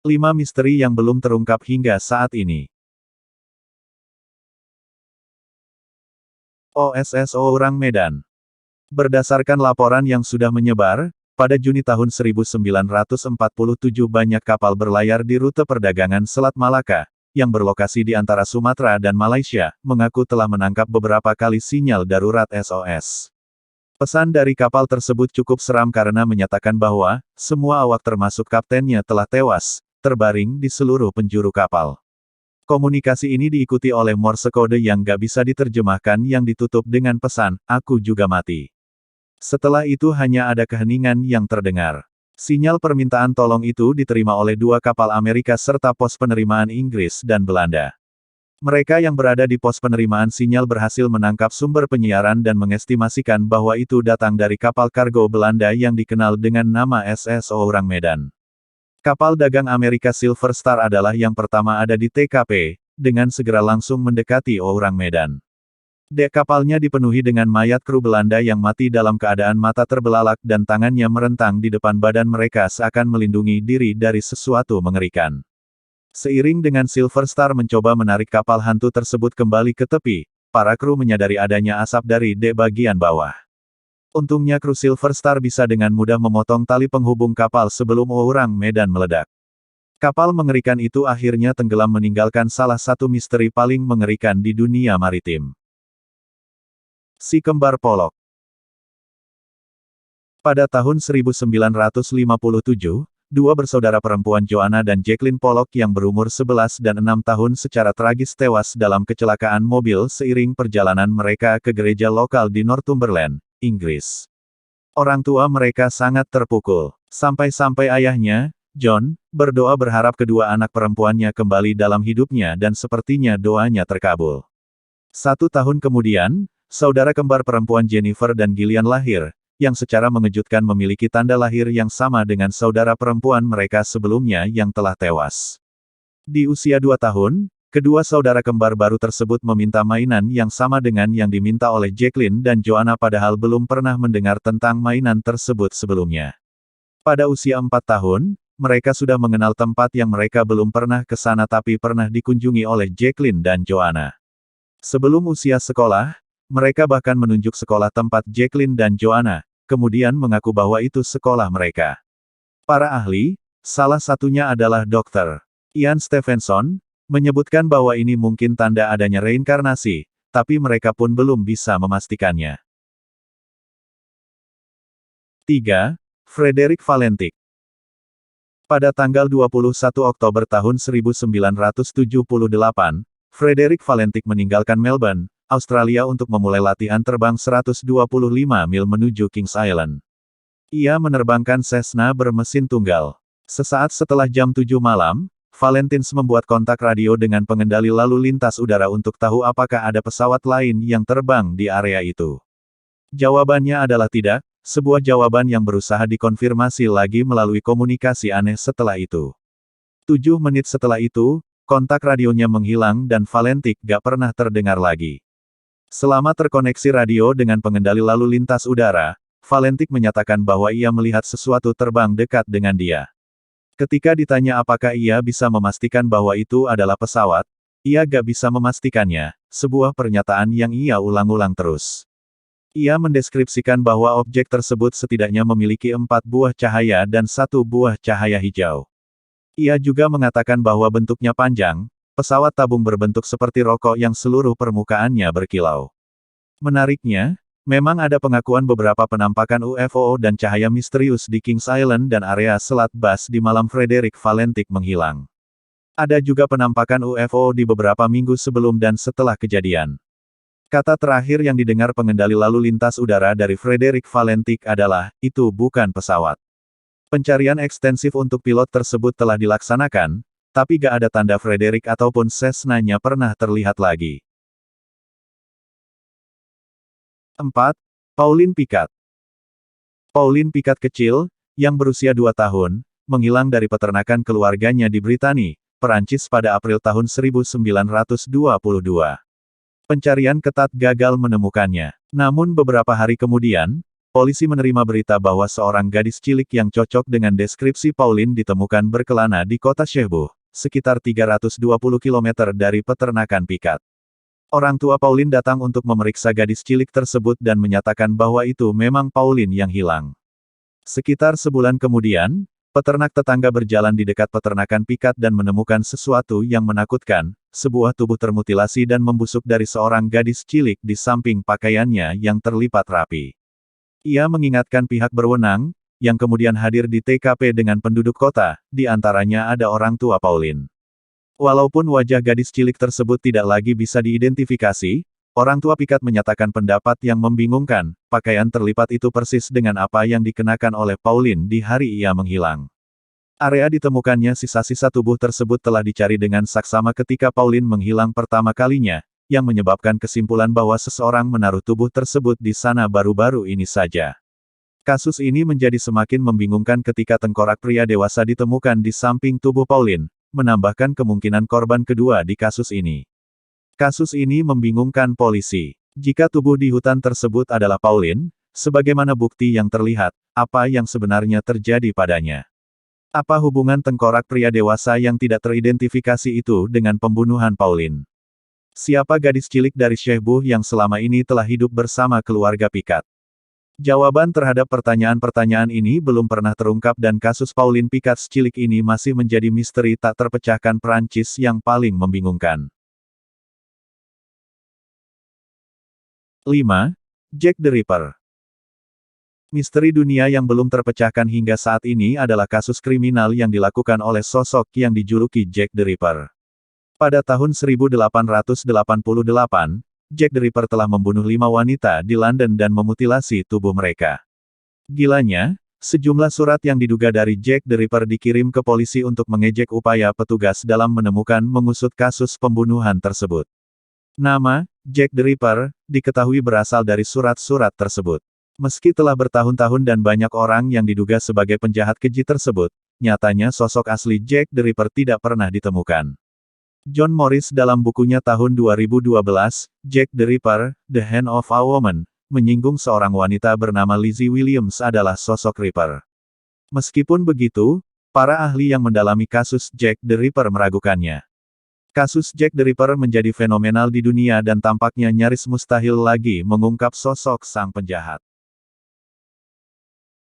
5 misteri yang belum terungkap hingga saat ini. OSS Orang Medan. Berdasarkan laporan yang sudah menyebar, pada Juni tahun 1947 banyak kapal berlayar di rute perdagangan Selat Malaka, yang berlokasi di antara Sumatera dan Malaysia, mengaku telah menangkap beberapa kali sinyal darurat SOS. Pesan dari kapal tersebut cukup seram karena menyatakan bahwa, semua awak termasuk kaptennya telah tewas, terbaring di seluruh penjuru kapal. Komunikasi ini diikuti oleh Morse kode yang gak bisa diterjemahkan yang ditutup dengan pesan, aku juga mati. Setelah itu hanya ada keheningan yang terdengar. Sinyal permintaan tolong itu diterima oleh 2 kapal Amerika serta pos penerimaan Inggris dan Belanda. Mereka yang berada di pos penerimaan sinyal berhasil menangkap sumber penyiaran dan mengestimasikan bahwa itu datang dari kapal kargo Belanda yang dikenal dengan nama SS Orang Medan. Kapal dagang Amerika Silver Star adalah yang pertama ada di TKP, dengan segera langsung mendekati Orang Medan. Dek kapalnya dipenuhi dengan mayat kru Belanda yang mati dalam keadaan mata terbelalak dan tangannya merentang di depan badan mereka seakan melindungi diri dari sesuatu mengerikan. Seiring dengan Silver Star mencoba menarik kapal hantu tersebut kembali ke tepi, para kru menyadari adanya asap dari dek bagian bawah. Untungnya kru Silver Star bisa dengan mudah memotong tali penghubung kapal sebelum Orang Medan meledak. Kapal mengerikan itu akhirnya tenggelam meninggalkan salah satu misteri paling mengerikan di dunia maritim. Si Kembar Polok. Pada tahun 1957, 2 bersaudara perempuan Joanna dan Jacqueline Pollock yang berumur 11 dan 6 tahun secara tragis tewas dalam kecelakaan mobil seiring perjalanan mereka ke gereja lokal di Northumberland, Inggris. Orang tua mereka sangat terpukul. Sampai-sampai ayahnya, John, berdoa berharap kedua anak perempuannya kembali dalam hidupnya dan sepertinya doanya terkabul. 1 tahun kemudian, saudara kembar perempuan Jennifer dan Gillian lahir, yang secara mengejutkan memiliki tanda lahir yang sama dengan saudara perempuan mereka sebelumnya yang telah tewas. Di usia 2 tahun, kedua saudara kembar baru tersebut meminta mainan yang sama dengan yang diminta oleh Jacqueline dan Joanna padahal belum pernah mendengar tentang mainan tersebut sebelumnya. Pada usia 4 tahun, mereka sudah mengenal tempat yang mereka belum pernah ke sana tapi pernah dikunjungi oleh Jacqueline dan Joanna. Sebelum usia sekolah, mereka bahkan menunjuk sekolah tempat Jacqueline dan Joanna, kemudian mengaku bahwa itu sekolah mereka. Para ahli, salah satunya adalah Dr. Ian Stevenson, menyebutkan bahwa ini mungkin tanda adanya reinkarnasi, tapi mereka pun belum bisa memastikannya. 3. Frederick Valentik. Pada tanggal 21 Oktober tahun 1978, Frederick Valentik meninggalkan Melbourne, Australia untuk memulai latihan terbang 125 mil menuju Kings Island. Ia menerbangkan Cessna bermesin tunggal. Sesaat setelah jam 7 malam, Valentins membuat kontak radio dengan pengendali lalu lintas udara untuk tahu apakah ada pesawat lain yang terbang di area itu. Jawabannya adalah tidak, sebuah jawaban yang berusaha dikonfirmasi lagi melalui komunikasi aneh setelah itu. 7 menit setelah itu, kontak radionya menghilang dan Valentik gak pernah terdengar lagi. Selama terkoneksi radio dengan pengendali lalu lintas udara, Valentik menyatakan bahwa ia melihat sesuatu terbang dekat dengan dia. Ketika ditanya apakah ia bisa memastikan bahwa itu adalah pesawat, ia gak bisa memastikannya, sebuah pernyataan yang ia ulang-ulang terus. Ia mendeskripsikan bahwa objek tersebut setidaknya memiliki 4 buah cahaya dan 1 buah cahaya hijau. Ia juga mengatakan bahwa bentuknya panjang, pesawat tabung berbentuk seperti rokok yang seluruh permukaannya berkilau. Menariknya, memang ada pengakuan beberapa penampakan UFO dan cahaya misterius di Kings Island dan area Selat Bass di malam Frederick Valentik menghilang. Ada juga penampakan UFO di beberapa minggu sebelum dan setelah kejadian. Kata terakhir yang didengar pengendali lalu lintas udara dari Frederick Valentik adalah, itu bukan pesawat. Pencarian ekstensif untuk pilot tersebut telah dilaksanakan, tapi gak ada tanda Frederick ataupun Cessna-nya pernah terlihat lagi. 4. Pauline Picard. Pauline Picard kecil, yang berusia 2 tahun, menghilang dari peternakan keluarganya di Britani, Perancis pada April tahun 1922. Pencarian ketat gagal menemukannya. Namun beberapa hari kemudian, polisi menerima berita bahwa seorang gadis cilik yang cocok dengan deskripsi Pauline ditemukan berkelana di kota Shehbuh, sekitar 320 km dari peternakan pikat. Orang tua Pauline datang untuk memeriksa gadis cilik tersebut dan menyatakan bahwa itu memang Pauline yang hilang. Sekitar sebulan kemudian, peternak tetangga berjalan di dekat peternakan pikat dan menemukan sesuatu yang menakutkan, sebuah tubuh termutilasi dan membusuk dari seorang gadis cilik di samping pakaiannya yang terlipat rapi. Ia mengingatkan pihak berwenang, yang kemudian hadir di TKP dengan penduduk kota, di antaranya ada orang tua Pauline. Walaupun wajah gadis cilik tersebut tidak lagi bisa diidentifikasi, orang tua pikat menyatakan pendapat yang membingungkan, pakaian terlipat itu persis dengan apa yang dikenakan oleh Pauline di hari ia menghilang. Area ditemukannya sisa-sisa tubuh tersebut telah dicari dengan saksama ketika Pauline menghilang pertama kalinya, yang menyebabkan kesimpulan bahwa seseorang menaruh tubuh tersebut di sana baru-baru ini saja. Kasus ini menjadi semakin membingungkan ketika tengkorak pria dewasa ditemukan di samping tubuh Pauline, menambahkan kemungkinan korban kedua di kasus ini. Kasus ini membingungkan polisi. Jika tubuh di hutan tersebut adalah Pauline, sebagaimana bukti yang terlihat, apa yang sebenarnya terjadi padanya? Apa hubungan tengkorak pria dewasa yang tidak teridentifikasi itu dengan pembunuhan Pauline? Siapa gadis cilik dari Shehbuh yang selama ini telah hidup bersama keluarga pikat? Jawaban terhadap pertanyaan-pertanyaan ini belum pernah terungkap dan kasus Pauline Pikat cilik ini masih menjadi misteri tak terpecahkan Prancis yang paling membingungkan. 5. Jack the Ripper. Misteri dunia yang belum terpecahkan hingga saat ini adalah kasus kriminal yang dilakukan oleh sosok yang dijuluki Jack the Ripper. Pada tahun 1888, Jack the Ripper telah membunuh 5 wanita di London dan memutilasi tubuh mereka. Gilanya, sejumlah surat yang diduga dari Jack the Ripper dikirim ke polisi untuk mengejek upaya petugas dalam menemukan mengusut kasus pembunuhan tersebut. Nama, Jack the Ripper, diketahui berasal dari surat-surat tersebut. Meski telah bertahun-tahun dan banyak orang yang diduga sebagai penjahat keji tersebut, nyatanya sosok asli Jack the Ripper tidak pernah ditemukan. John Morris dalam bukunya tahun 2012, Jack the Ripper, The Hand of a Woman, menyinggung seorang wanita bernama Lizzie Williams adalah sosok Ripper. Meskipun begitu, para ahli yang mendalami kasus Jack the Ripper meragukannya. Kasus Jack the Ripper menjadi fenomenal di dunia dan tampaknya nyaris mustahil lagi mengungkap sosok sang penjahat.